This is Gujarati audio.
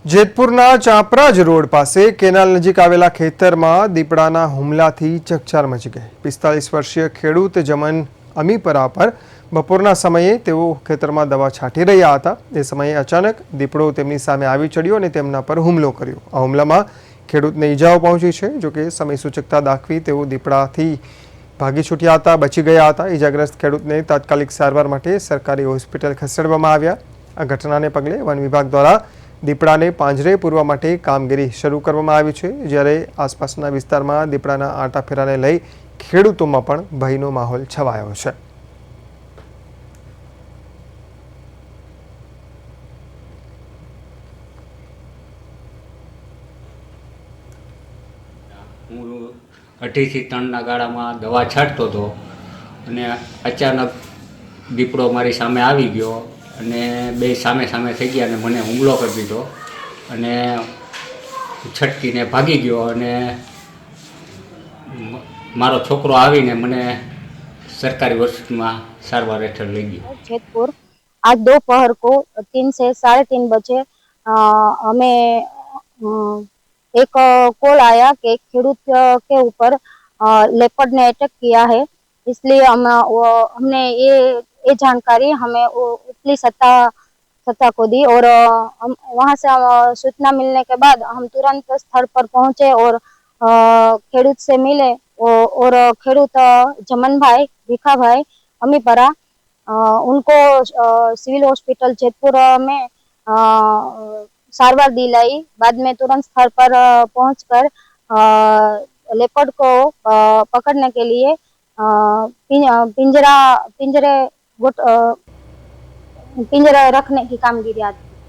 જેતપુરના ચાપરાજ રોડ પાસે કેનાલ નજીક આવેલા ખેતરમાં દીપડાના હુમલાથી ચકચાર મચી ગઈ। 45 વર્ષીય ખેડૂત જમન અમીપરા પર બપોરના સમયે તેઓ ખેતરમાં દવા છાંટી રહ્યા હતા। એ સમયે અચાનક દીપડો તેમની સામે આવી ચડ્યો અને તેમના પર હુમલો કર્યો। આ હુમલામાં ખેડૂતને ઈજાઓ પહોંચી છે। જોકે સમય સૂચકતા દાખવી તેઓ દીપડાથી ભાગી છૂટ્યા હતા, બચી ગયા હતા। ઈજાગ્રસ્ત ખેડૂતને તાત્કાલિક સારવાર માટે સરકારી હોસ્પિટલ ખસેડવામાં આવ્યા। આ ઘટનાને પગલે વન વિભાગ દ્વારા દીપડાને પાંજરે પૂરવા માટે કામગીરી શરૂ કરવામાં આવી છે, જ્યારે આસપાસના વિસ્તારમાં દીપડાના આંટાફેરાને લઈ ખેડૂતોમાં પણ ભયનો માહોલ છવાયો છે। હું 2.5 થી 3 ગાળામાં દવા છાંટતો હતો અને અચાનક દીપડો મારી સામે આવી ગયો અને બે સામે સામે થઈ ગયા અને મને હુમલો કરી દીધો અને છટકીને ભાગી ગયો અને મારો છોકરો આવીને મને सरकारी हॉस्पिटल में सारवार हेठळ लई गयो। जेतपुर आज दोपहर को 3 से 3:30 बजे हमें एक कॉल आया कि एक खेडूत के ऊपर लेपर्ड ने अटैक किया है, इसलिए हमने ये जानकारी हमें उपली सत्ता को दी और वहां से सूचना मिलने के बाद हम तुरंत स्थल पर पहुंचे और खेडूत से मिले और खेडूत जमन भाई भीखा भाई अमीपरा उनको सिविल हॉस्पिटल जेतपुर में सारवार दिलाई। बाद में तुरंत स्थल पर पहुंचकर लेपर्ड को पकड़ने के लिए पिंजरे रखने की कामगिरी